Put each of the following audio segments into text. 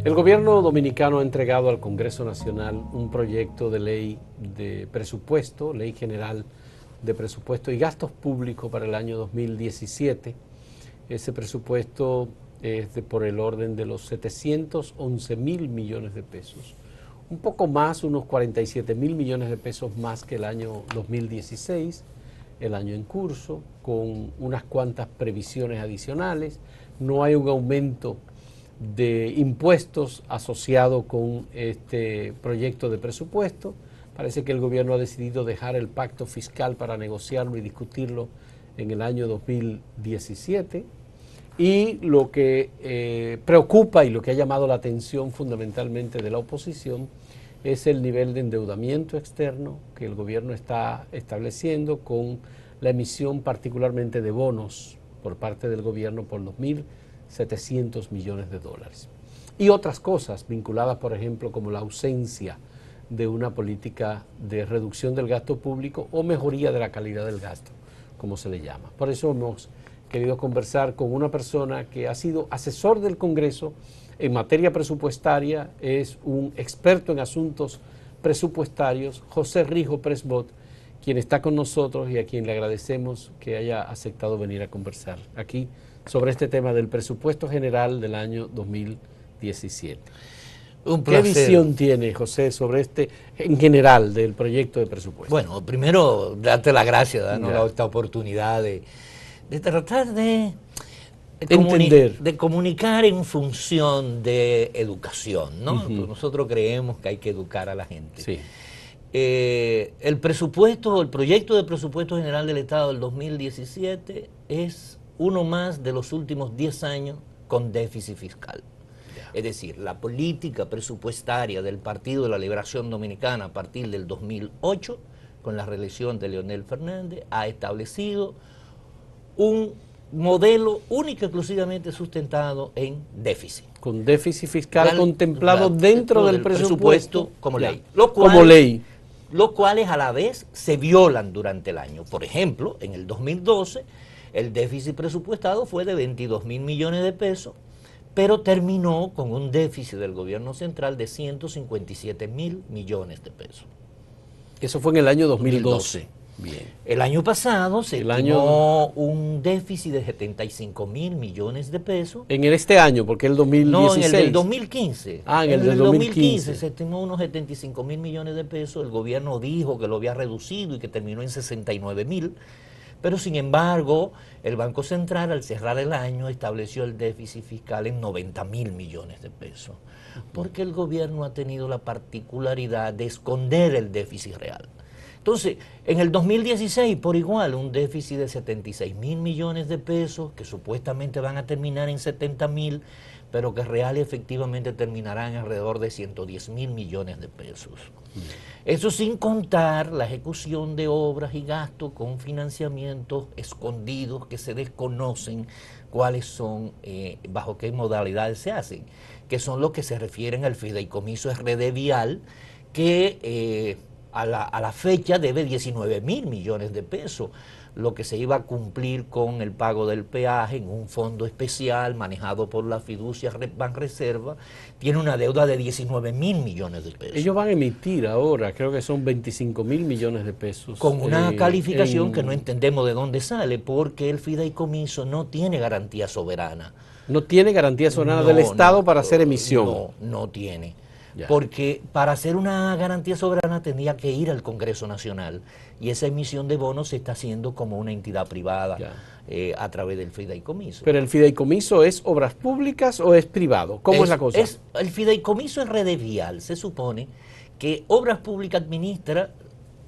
El gobierno dominicano ha entregado al Congreso Nacional un proyecto de ley de presupuesto, ley general de presupuesto y gastos públicos para el año 2017. Ese presupuesto es por el orden de los 711.000 millones de pesos. Un poco más, unos 47.000 millones de pesos más que el año 2016, el año en curso, con unas cuantas previsiones adicionales. No hay un aumento de impuestos asociado con este proyecto de presupuesto. Parece que el gobierno ha decidido dejar el pacto fiscal para negociarlo y discutirlo en el año 2017. Y lo que preocupa y lo que ha llamado la atención fundamentalmente de la oposición es el nivel de endeudamiento externo que el gobierno está estableciendo con la emisión particularmente de bonos por parte del gobierno por 2.700 millones de dólares. Y otras cosas vinculadas, por ejemplo, como la ausencia de una política de reducción del gasto público o mejoría de la calidad del gasto, como se le llama. Por eso hemos querido conversar con una persona que ha sido asesor del Congreso en materia presupuestaria, es un experto en asuntos presupuestarios, José Rijo Presbot, quien está con nosotros y a quien le agradecemos que haya aceptado venir a conversar aquí sobre este tema del presupuesto general del año 2017. Un placer. ¿Qué visión tiene, José, sobre este, en general, del proyecto de presupuesto? Bueno, primero, darte las gracias, darnos esta oportunidad de tratar de comunicar en función de educación, ¿no? Pues nosotros creemos que hay que educar a la gente. Sí. El presupuesto, el proyecto de presupuesto general del Estado del 2017 es uno más de los últimos 10 años con déficit fiscal. Es decir, la política presupuestaria del Partido de la Liberación Dominicana a partir del 2008, con la reelección de Leonel Fernández, ha establecido un modelo único y exclusivamente sustentado en déficit. Con déficit fiscal contemplado dentro del presupuesto como ley. Los cuales a la vez se violan durante el año. Por ejemplo, en el 2012 el déficit presupuestado fue de 22.000 millones de pesos, pero terminó con un déficit del gobierno central de 157.000 millones de pesos. Eso fue en el año 2012. Bien. El año pasado se estimó un déficit de 75.000 millones de pesos. En este año, porque el 2016. No, en el del 2015. En el del 2015 se estimó unos 75.000 millones de pesos. El gobierno dijo que lo había reducido y que terminó en 69.000. Pero sin embargo, el Banco Central al cerrar el año estableció el déficit fiscal en 90.000 millones de pesos. Porque el gobierno ha tenido la particularidad de esconder el déficit real. Entonces, en el 2016, por igual, un déficit de 76.000 millones de pesos, que supuestamente van a terminar en 70.000, pero que real y efectivamente terminarán alrededor de 110.000 millones de pesos. Eso sin contar la ejecución de obras y gastos con financiamientos escondidos que se desconocen cuáles son, bajo qué modalidades se hacen, que son los que se refieren al fideicomiso RD Vial, que a la fecha debe 19.000 millones de pesos, lo que se iba a cumplir con el pago del peaje en un fondo especial manejado por la fiducia Banreserva, tiene una deuda de 19.000 millones de pesos. Ellos van a emitir ahora, creo que son 25.000 millones de pesos. Con una calificación que no entendemos de dónde sale, porque el fideicomiso no tiene garantía soberana. No tiene garantía soberana del Estado para hacer emisión. No tiene. Porque para hacer una garantía soberana tendría que ir al Congreso Nacional y esa emisión de bonos se está haciendo como una entidad privada a través del fideicomiso. ¿Pero el fideicomiso es obras públicas o es privado? ¿Cómo es la cosa? El fideicomiso es RD Vial. Se supone que Obras Públicas administra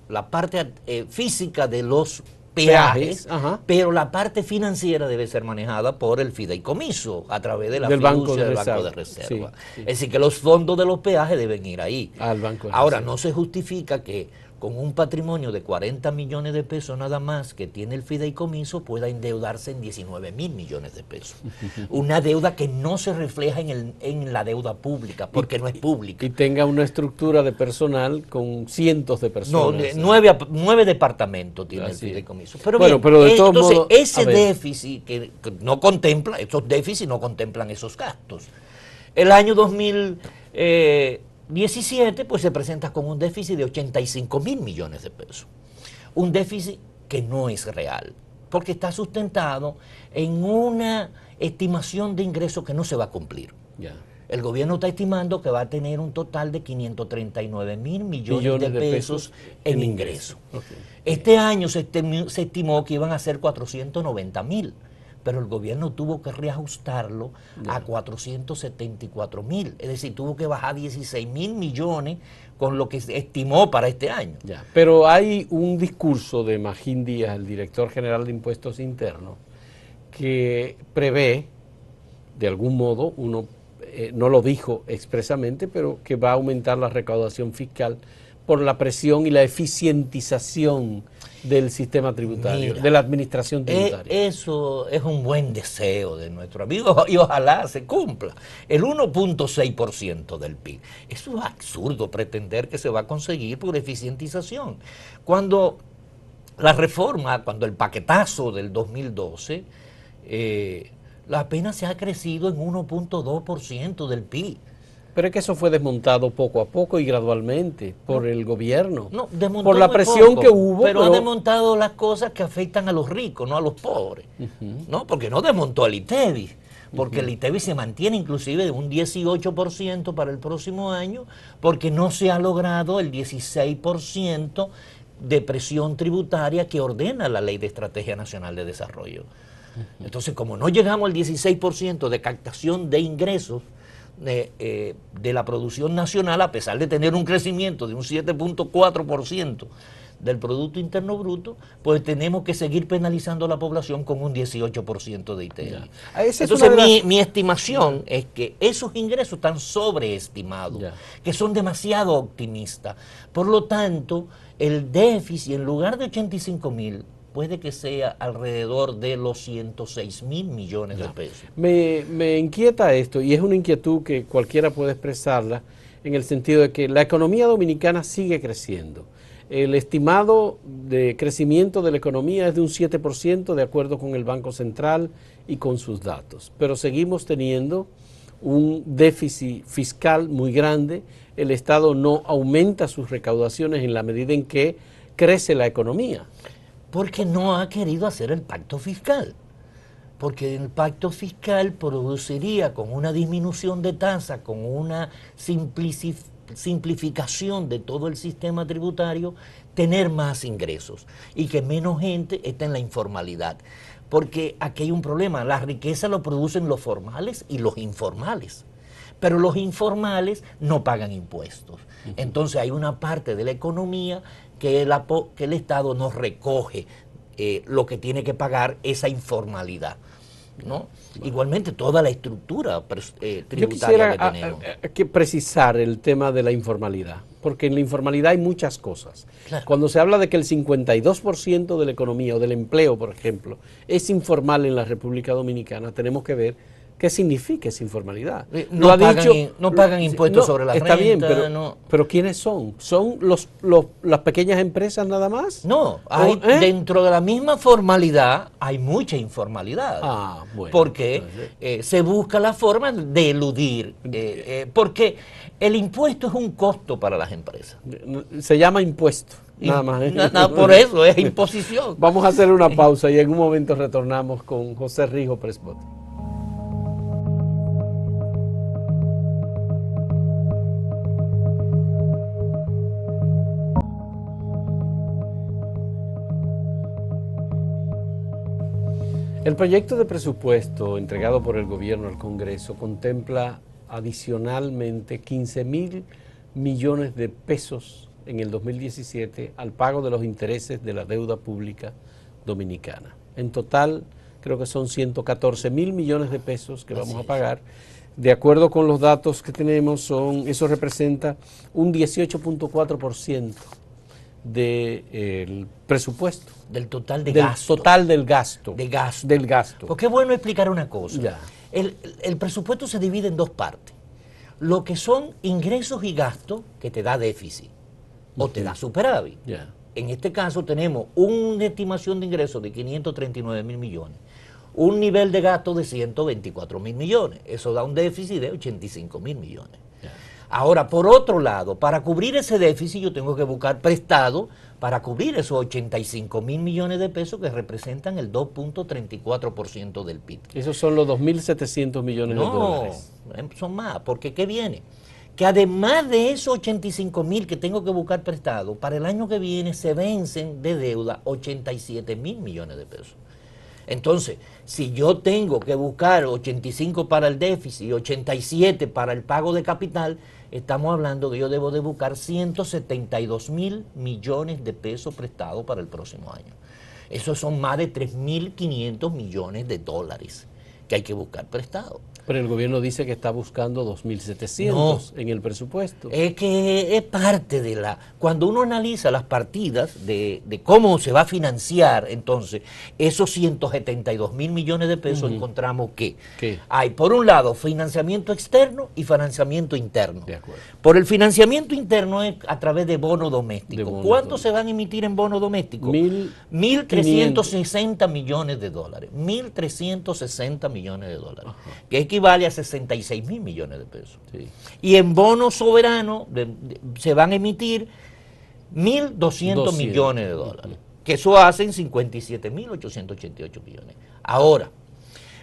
la parte física de los peajes, pero la parte financiera debe ser manejada por el fideicomiso a través de la fiducia del Banco de Reserva. Es decir, que los fondos de los peajes deben ir ahí. Al Banco de Ahora, Reserva. no se justifica que con un patrimonio de 40 millones de pesos nada más que tiene el fideicomiso pueda endeudarse en 19.000 millones de pesos. Una deuda que no se refleja en la deuda pública, porque no es pública. Y tenga una estructura de personal con cientos de personas. No, 9 departamentos tiene el fideicomiso. Pero bueno, bien, pero de todos modos, ese déficit que no contempla, esos déficits no contemplan esos gastos. El año 2017 pues se presenta con un déficit de 85 mil millones de pesos. Un déficit que no es real, porque está sustentado en una estimación de ingresos que no se va a cumplir. Ya. El gobierno está estimando que va a tener un total de 539 mil millones de pesos en ingresos. Okay. Este año se estimó que iban a ser 490 mil, pero el gobierno tuvo que reajustarlo a 474 mil, es decir, tuvo que bajar 16 mil millones con lo que se estimó para este año. Ya. Pero hay un discurso de Magín Díaz, el director general de Impuestos Internos, que prevé, de algún modo, no lo dijo expresamente, pero que va a aumentar la recaudación fiscal por la presión y la eficientización del sistema tributario, de la administración tributaria. Eso es un buen deseo de nuestro amigo y ojalá se cumpla. El 1.6% del PIB. Eso es absurdo pretender que se va a conseguir por eficientización. Cuando la reforma, cuando el paquetazo del 2012, apenas se ha crecido en 1.2% del PIB. Pero es que eso fue desmontado poco a poco y gradualmente por el gobierno. No, desmontó por la muy presión poco, que hubo. Pero ha desmontado las cosas que afectan a los ricos, no a los pobres. ¿No? Porque no desmontó el ITEVIS. Porque el ITEVIS se mantiene inclusive de un 18% para el próximo año, porque no se ha logrado el 16% de presión tributaria que ordena la Ley de Estrategia Nacional de Desarrollo. Entonces, como no llegamos al 16% de captación de ingresos de la producción nacional, a pesar de tener un crecimiento de un 7.4% del Producto Interno Bruto, pues tenemos que seguir penalizando a la población con un 18% de ITI. Entonces, mi estimación es que esos ingresos están sobreestimados, que son demasiado optimistas. Por lo tanto, el déficit, en lugar de 85 mil, puede que sea alrededor de los 106 mil millones de pesos. Me inquieta esto, y es una inquietud que cualquiera puede expresarla, en el sentido de que la economía dominicana sigue creciendo. El estimado de crecimiento de la economía es de un 7%, de acuerdo con el Banco Central y con sus datos. Pero seguimos teniendo un déficit fiscal muy grande. El Estado no aumenta sus recaudaciones en la medida en que crece la economía. Porque no ha querido hacer el pacto fiscal. Porque el pacto fiscal produciría con una disminución de tasa, con una simplificación de todo el sistema tributario, tener más ingresos y que menos gente esté en la informalidad. Porque aquí hay un problema, la riqueza lo producen los formales y los informales. Pero los informales no pagan impuestos. Entonces hay una parte de la economía que el Estado no recoge lo que tiene que pagar esa informalidad, ¿no? Igualmente toda la estructura tributaria que tenemos. Hay que precisar el tema de la informalidad, porque en la informalidad hay muchas cosas. Claro. Cuando se habla de que el 52% de la economía o del empleo, por ejemplo, es informal en la República Dominicana, tenemos que ver ¿qué significa esa informalidad? No pagan impuestos sobre la renta. Está bien, pero ¿quiénes son? ¿Son las pequeñas empresas nada más? No, dentro de la misma formalidad hay mucha informalidad. Bueno, porque se busca la forma de eludir. Porque el impuesto es un costo para las empresas. Se llama impuesto. Nada más. Nada, por eso es imposición. Vamos a hacer una pausa y en un momento retornamos con José Rijo Presbot. El proyecto de presupuesto entregado por el gobierno al Congreso contempla adicionalmente 15.000 millones de pesos en el 2017 al pago de los intereses de la deuda pública dominicana. En total, creo que son 114.000 millones de pesos que vamos a pagar. De acuerdo con los datos que tenemos, eso representa un 18.4% del presupuesto. Del total de gasto. Del total del gasto. Del gasto. Porque es bueno explicar una cosa. Ya. El presupuesto se divide en dos partes. Lo que son ingresos y gastos, que te da déficit o te da superávit. Ya. En este caso tenemos una estimación de ingresos de 539 mil millones, un nivel de gasto de 124.000 millones. Eso da un déficit de 85.000 millones. Ahora, por otro lado, para cubrir ese déficit yo tengo que buscar prestado para cubrir esos 85.000 millones de pesos que representan el 2.34% del PIB. Esos son los 2.700 millones de dólares. No, son más, porque ¿qué viene? Que además de esos 85.000 que tengo que buscar prestado, para el año que viene se vencen de deuda 87.000 millones de pesos. Entonces, si yo tengo que buscar 85 para el déficit y 87 para el pago de capital, estamos hablando que yo debo de buscar 172.000 millones de pesos prestados para el próximo año. Esos son más de 3.500 millones de dólares que hay que buscar prestado. Pero el gobierno dice que está buscando 2.700 en el presupuesto. Es que es parte de la... Cuando uno analiza las partidas de cómo se va a financiar, entonces, esos 172.000 millones de pesos, encontramos que hay, por un lado, financiamiento externo y financiamiento interno. De acuerdo. Por el financiamiento interno es a través de bonos domésticos. ¿Cuántos se van a emitir en bonos domésticos? 1.360 millones de dólares. 1.360 millones de dólares. Ajá. Que equivale a 66.000 millones de pesos. Sí. Y en bonos soberanos se van a emitir 1.200 millones de dólares, que eso hacen 57.888 millones. Ahora,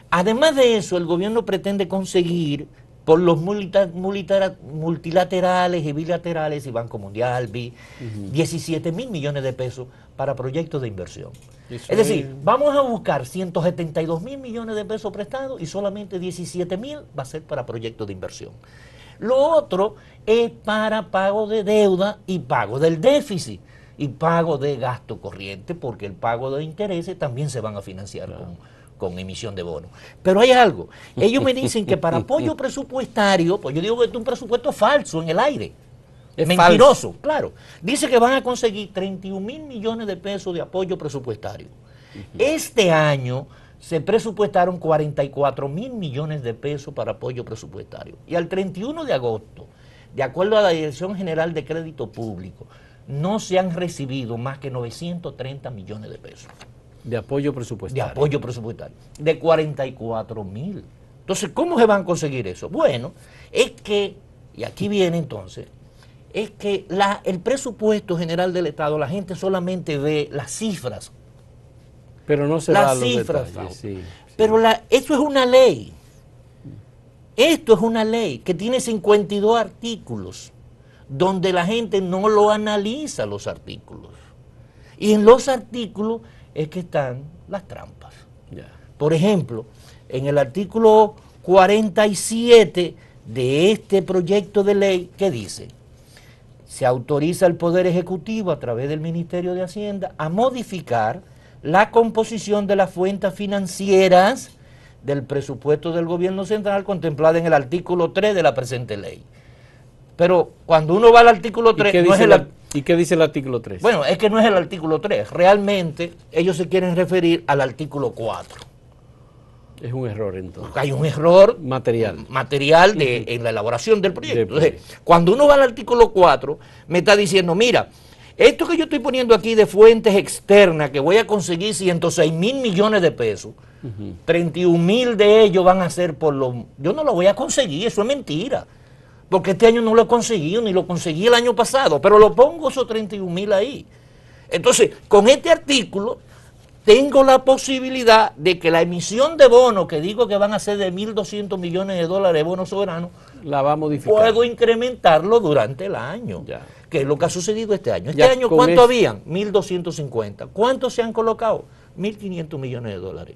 además de eso, el gobierno pretende conseguir por los multilaterales y bilaterales y Banco Mundial, BI, 17.000 millones de pesos para proyectos de inversión. Es decir, vamos a buscar 172.000 millones de pesos prestados y solamente 17.000 va a ser para proyectos de inversión. Lo otro es para pago de deuda y pago del déficit y pago de gasto corriente, porque el pago de intereses también se van a financiar con emisión de bonos. Pero hay algo, ellos me dicen que para apoyo presupuestario, pues yo digo que es un presupuesto falso en el aire. Es mentiroso, falso. Claro. Dice que van a conseguir 31.000 millones de pesos de apoyo presupuestario. Este año se presupuestaron 44.000 millones de pesos para apoyo presupuestario. Y al 31 de agosto, de acuerdo a la Dirección General de Crédito Público, no se han recibido más que 930 millones de pesos. De apoyo presupuestario. De apoyo presupuestario. De 44.000. Entonces, ¿cómo se van a conseguir eso? Bueno, es que, y aquí viene entonces, es que el presupuesto general del Estado, la gente solamente ve las cifras. Pero no se va a los detalles. Sí. Pero esto es una ley. Esto es una ley que tiene 52 artículos, donde la gente no lo analiza los artículos. Y en los artículos es que están las trampas. Por ejemplo, en el artículo 47 de este proyecto de ley, ¿qué dice? Se autoriza al Poder Ejecutivo a través del Ministerio de Hacienda a modificar la composición de las fuentes financieras del presupuesto del gobierno central contemplada en el artículo 3 de la presente ley. Pero cuando uno va al artículo 3... ¿Y qué dice el artículo 3? Bueno, es que no es el artículo 3. Realmente ellos se quieren referir al artículo 4. Es un error entonces. Porque hay un error material en la elaboración del proyecto. Entonces, cuando uno va al artículo 4, me está diciendo, mira, esto que yo estoy poniendo aquí de fuentes externas, que voy a conseguir 106.000 millones de pesos, 31.000 de ellos van a ser por los... Yo no lo voy a conseguir, eso es mentira. Porque este año no lo he conseguido, ni lo conseguí el año pasado, pero lo pongo esos 31.000 ahí. Entonces, con este artículo, tengo la posibilidad de que la emisión de bonos, que digo que van a ser de 1.200 millones de dólares de bonos soberanos, la va a modificar. Puedo incrementarlo durante el año, que es lo que ha sucedido este año. Este año, ¿cuánto habían? 1.250. ¿Cuántos se han colocado? 1.500 millones de dólares.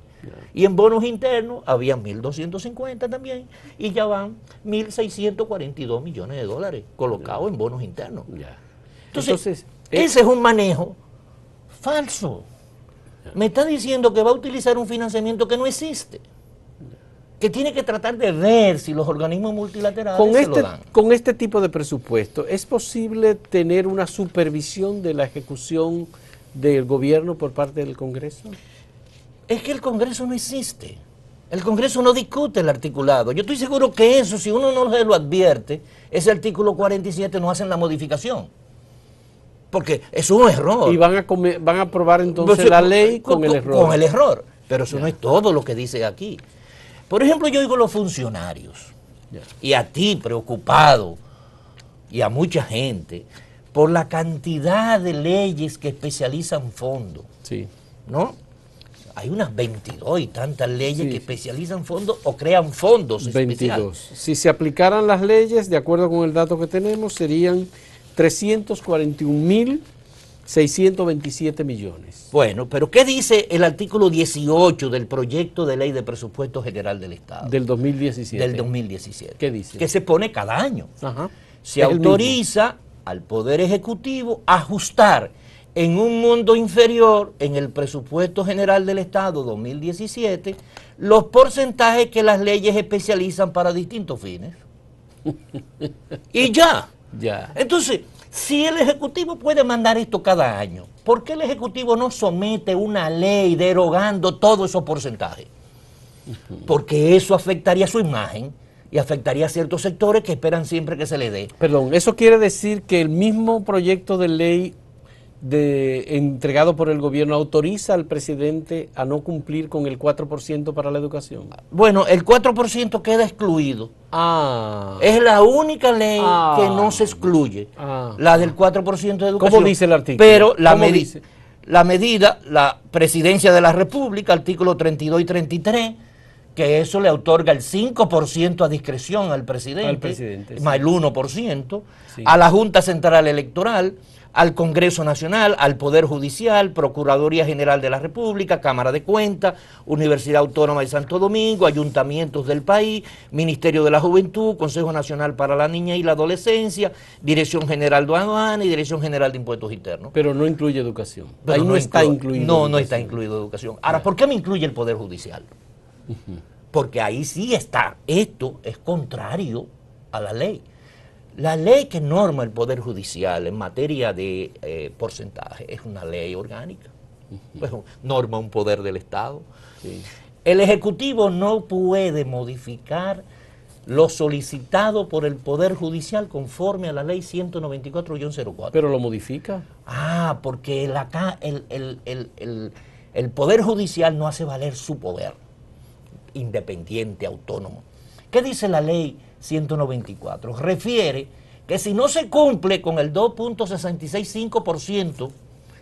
Y en bonos internos habían 1.250 también, y ya van 1.642 millones de dólares colocados en bonos internos. Entonces, ese es un manejo falso. Me está diciendo que va a utilizar un financiamiento que no existe, que tiene que tratar de ver si los organismos multilaterales lo dan. Con este tipo de presupuesto, ¿es posible tener una supervisión de la ejecución del gobierno por parte del Congreso? Es que el Congreso no existe. El Congreso no discute el articulado. Yo estoy seguro que eso, si uno no se lo advierte, ese artículo 47 no hacen la modificación. Porque es un error. Y van a aprobar entonces la ley con el error. Con el error. Pero eso no es todo lo que dice aquí. Por ejemplo, yo digo los funcionarios, y a ti preocupado, y a mucha gente, por la cantidad de leyes que especializan fondos, Sí. ¿no? Hay unas 22 y tantas leyes Sí. que especializan fondos o crean fondos 22. especiales. Si se aplicaran las leyes, de acuerdo con el dato que tenemos, serían 341.627 millones. Bueno, pero ¿qué dice el artículo 18 del proyecto de ley de presupuesto general del Estado? Del 2017. Del 2017. ¿Qué dice? Que se pone cada año. Ajá. Se Es el mismo. autoriza al Poder Ejecutivo ajustar en un monto inferior en el presupuesto general del Estado 2017 los porcentajes que las leyes especializan para distintos fines. Y ya. Ya. Entonces, si el Ejecutivo puede mandar esto cada año, ¿por qué el Ejecutivo no somete una ley derogando todos esos porcentajes? Porque eso afectaría su imagen y afectaría a ciertos sectores que esperan siempre que se le dé. Perdón, eso quiere decir que el mismo proyecto de ley entregado por el gobierno autoriza al presidente a no cumplir con el 4% para la educación. Bueno, el 4% queda excluido. Ah. Es la única ley Ah. que no se excluye, Ah. la del 4% de educación. ¿Cómo dice el artículo? Pero ¿Cómo dice? la medida, la Presidencia de la República, artículo 32 y 33, que eso le otorga el 5% a discreción al presidente, sí. más el 1%, Sí. a la Junta Central Electoral, al Congreso Nacional, al Poder Judicial, Procuraduría General de la República, Cámara de Cuentas, Universidad Autónoma de Santo Domingo, ayuntamientos del país, Ministerio de la Juventud, Consejo Nacional para la Niñez y la Adolescencia, Dirección General de Aduana y Dirección General de Impuestos Internos. Pero no incluye educación. Pero Ahí no está inclu- incluido. No, no educación. está incluido educación. Ahora, ¿por qué me incluye el Poder Judicial? Porque ahí sí está. Esto es contrario a la ley. La ley que norma el Poder Judicial en materia de porcentaje es una ley orgánica. Pues, norma un poder del Estado. Sí. El Ejecutivo no puede modificar lo solicitado por el Poder Judicial conforme a la ley 194-04. Pero lo modifica. Ah, porque el Poder Judicial no hace valer su poder independiente, autónomo. ¿Qué dice la ley 194? Refiere que si no se cumple con el 2.665%,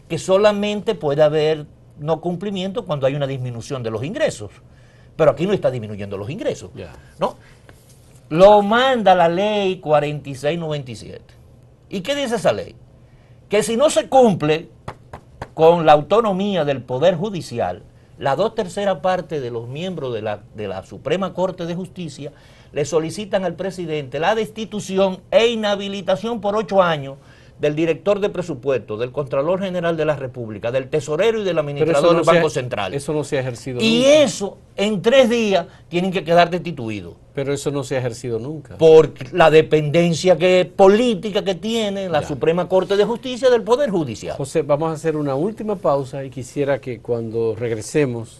que solamente puede haber no cumplimiento cuando hay una disminución de los ingresos. Pero aquí no está disminuyendo los ingresos, Ya. ¿no? Lo manda la ley 4697. ¿Y qué dice esa ley? Que si no se cumple con la autonomía del Poder Judicial, la 2/3 parte de los miembros de la Suprema Corte de Justicia le solicitan al presidente la destitución e inhabilitación por 8 años del director de presupuesto, del Contralor General de la República, del tesorero y del Pero administrador del Banco Central. Eso no se ha ejercido Y nunca. eso, en 3 días, tienen que quedar destituidos Pero eso no se ha ejercido nunca. por la dependencia política que tiene la Ya. Suprema Corte de Justicia del Poder Judicial. José, vamos a hacer una última pausa y quisiera que cuando regresemos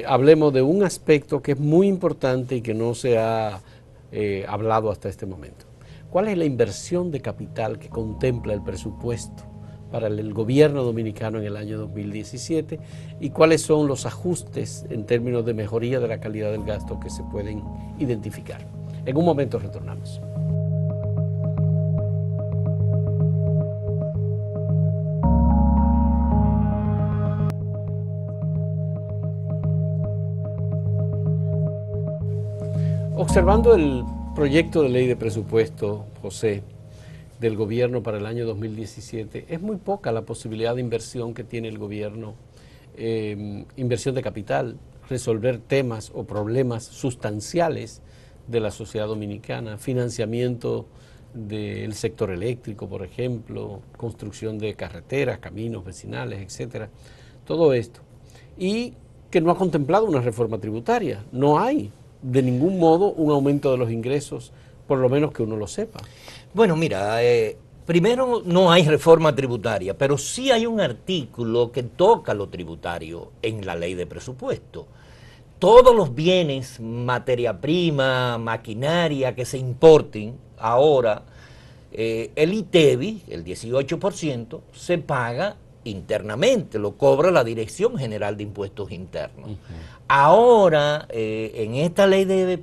hablemos de un aspecto que es muy importante y que no se ha hablado hasta este momento. ¿Cuál es la inversión de capital que contempla el presupuesto para el gobierno dominicano en el año 2017 y cuáles son los ajustes en términos de mejoría de la calidad del gasto que se pueden identificar? En un momento retornamos. Observando el proyecto de ley de presupuesto, José, del gobierno para el año 2017, es muy poca la posibilidad de inversión que tiene el gobierno, inversión de capital, resolver temas o problemas sustanciales de la sociedad dominicana, financiamiento del sector eléctrico, por ejemplo, construcción de carreteras, caminos vecinales, etcétera, todo esto. Y que no ha contemplado una reforma tributaria, no hay de ningún modo un aumento de los ingresos, por lo menos que uno lo sepa. Bueno, mira, primero no hay reforma tributaria, pero sí hay un artículo que toca lo tributario en la ley de presupuesto. Todos los bienes, materia prima, maquinaria que se importen ahora, el ITEVI, el 18%, se paga internamente, lo cobra la Dirección General de Impuestos Internos. Ahora, en esta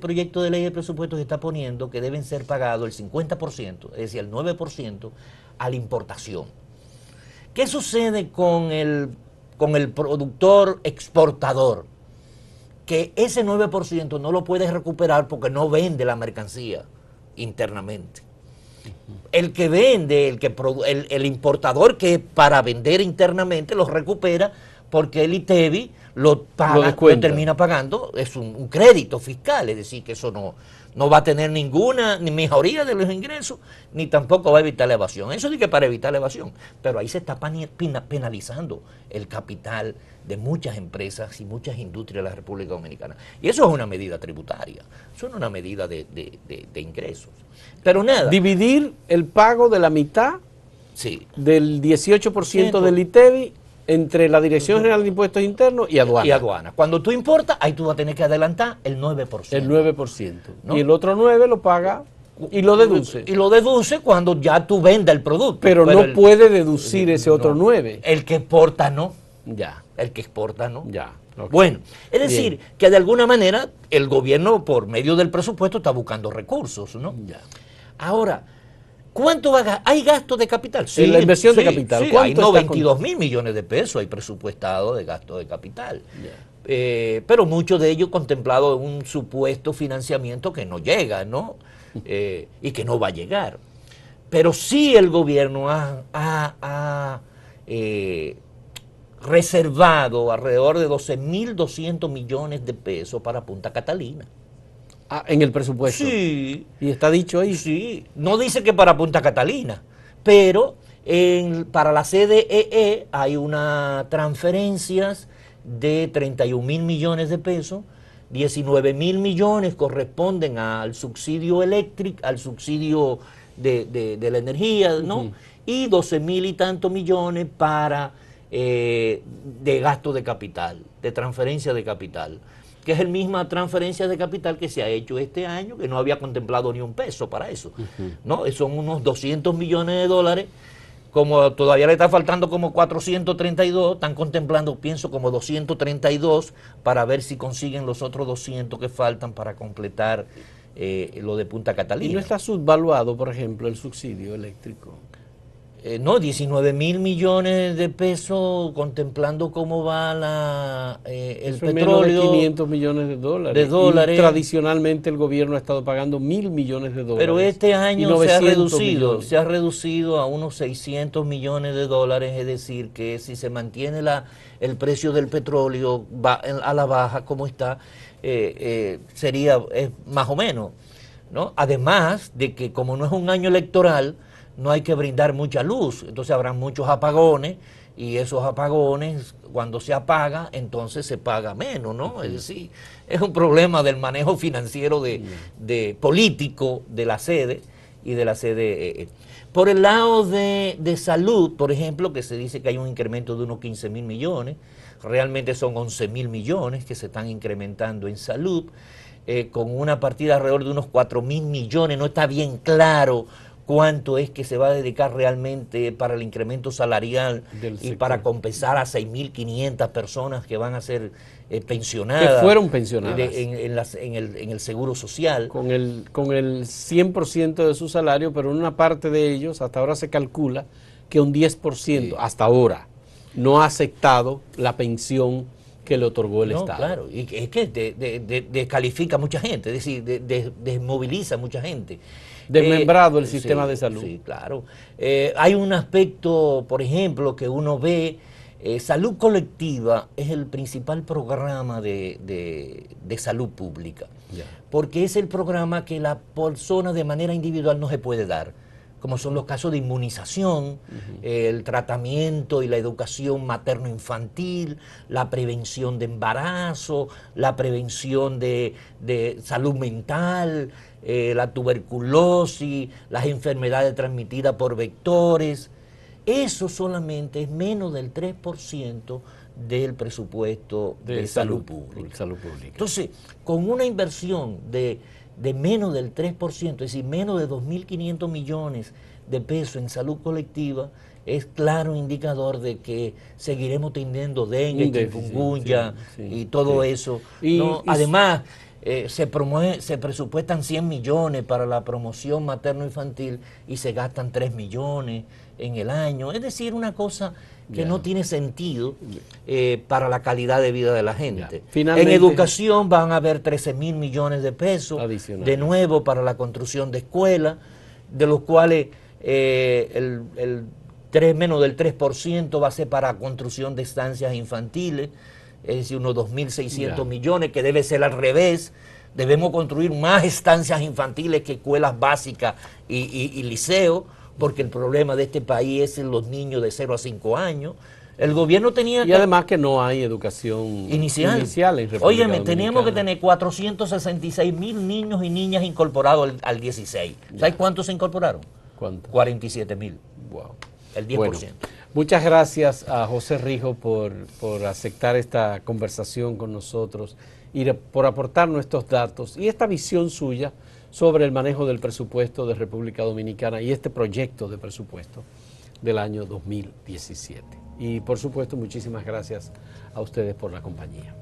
proyecto de ley de presupuestos se está poniendo que deben ser pagados el 50%, es decir, el 9% a la importación. ¿Qué sucede con el productor exportador? Que ese 9% no lo puede recuperar porque no vende la mercancía internamente. El que vende, el importador que para vender internamente lo recupera porque el ITEVI lo termina pagando, es un crédito fiscal, es decir, que eso no va a tener ninguna ni mejoría de los ingresos, ni tampoco va a evitar la evasión. Eso sí que para evitar la evasión, pero ahí se está penalizando el capital de muchas empresas y muchas industrias de la República Dominicana. Y eso es una medida tributaria, eso no es una medida de ingresos. Pero nada. Dividir el pago de la mitad del 18% del ITEVI entre la Dirección General de Impuestos Internos y aduana. Y aduana. Cuando tú importas, ahí tú vas a tener que adelantar el 9%. El 9%. ¿No? Y el otro 9% lo paga y lo deduce. Y lo deduce cuando ya tú vendas el producto. Pero no puede deducir ese otro 9%. El que exporta no. Ya. El que exporta no. Ya. Okay. Bueno, es decir, que de alguna manera el gobierno por medio del presupuesto está buscando recursos, ¿no? Ya. Ahora, ¿cuánto va a gastar? ¿Hay gasto de capital? Sí, la inversión de capital. Sí, hay 92.000 millones de pesos, hay presupuestado de gasto de capital. Yeah. Pero mucho de ello contemplado en un supuesto financiamiento que no llega, ¿no? Y que no va a llegar. Pero sí el gobierno ha reservado alrededor de 12.200 millones de pesos para Punta Catalina. En el presupuesto. Sí. ¿Y está dicho ahí? Sí. No dice que para Punta Catalina, pero para la CDEE hay unas transferencias de 31.000 millones de pesos, 19.000 millones corresponden al subsidio eléctrico, al subsidio de la energía, ¿no? Y 12.000 y tantos millones para de gasto de capital, de transferencia de capital, que es la misma transferencia de capital que se ha hecho este año, que no había contemplado ni un peso para eso, ¿no? Son unos 200 millones de dólares, como todavía le está faltando como 432, están contemplando, pienso, como 232, para ver si consiguen los otros 200 que faltan para completar lo de Punta Catalina. ¿Y no está subvaluado, por ejemplo, el subsidio eléctrico? No, 19.000 millones de pesos, contemplando cómo va el petróleo. Menos de 500 millones de dólares. Y tradicionalmente el gobierno ha estado pagando 1.000 millones de dólares. Pero este año se ha reducido a unos 600 millones de dólares, es decir, que si se mantiene el precio del petróleo a la baja como está, sería más o menos, ¿no? Además de que como no es un año electoral, no hay que brindar mucha luz, entonces habrán muchos apogones y esos apagones, cuando se apaga, entonces se paga menos, ¿no? Es decir, es un problema del manejo financiero de político de la sede y de la CDE. Por el lado de salud, por ejemplo, que se dice que hay un incremento de unos 15.000 millones, realmente son 11.000 millones que se están incrementando en salud, con una partida alrededor de unos 4.000 millones, no está bien claro cuánto es que se va a dedicar realmente para el incremento salarial y para compensar a 6.500 personas que van a ser pensionadas. Que fueron pensionadas. En el Seguro Social. Con el 100% de su salario, pero en una parte de ellos, hasta ahora se calcula que un 10%, hasta ahora, no ha aceptado la pensión que le otorgó el Estado. Claro, y es que descalifica a mucha gente, es decir, desmoviliza a mucha gente. Desmembrado el sistema de salud. Sí, claro. Hay un aspecto, por ejemplo, que uno ve, salud colectiva es el principal programa de salud pública, porque es el programa que la persona de manera individual no se puede dar, como son los casos de inmunización, el tratamiento y la educación materno-infantil, la prevención de embarazo, la prevención de salud mental, la tuberculosis, las enfermedades transmitidas por vectores. Eso solamente es menos del 3% del presupuesto de salud pública. Entonces, con una inversión de menos del 3%, es decir, menos de 2.500 millones de pesos en salud colectiva, es claro indicador de que seguiremos teniendo dengue, chikungunya y todo eso. ¿No? Además, se presupuestan 100 millones para la promoción materno-infantil y se gastan 3 millones en el año. Es decir, una cosa que no tiene sentido para la calidad de vida de la gente. En educación van a haber 13.000 millones de pesos de nuevo para la construcción de escuelas, de los cuales menos del 3% va a ser para construcción de estancias infantiles, es decir, unos 2.600 millones, que debe ser al revés. Debemos construir más estancias infantiles que escuelas básicas y liceos, porque el problema de este país es en los niños de 0 a 5 años. El gobierno tenía y además que no hay educación inicial en República Óyeme, teníamos que tener 466.000 niños y niñas incorporados al 16. ¿Sabes cuántos se incorporaron? ¿Cuántos? 47.000. Wow. El 10%. Bueno, muchas gracias a José Rijo por aceptar esta conversación con nosotros y por aportarnos estos datos y esta visión suya sobre el manejo del presupuesto de República Dominicana y este proyecto de presupuesto del año 2017. Y por supuesto, muchísimas gracias a ustedes por la compañía.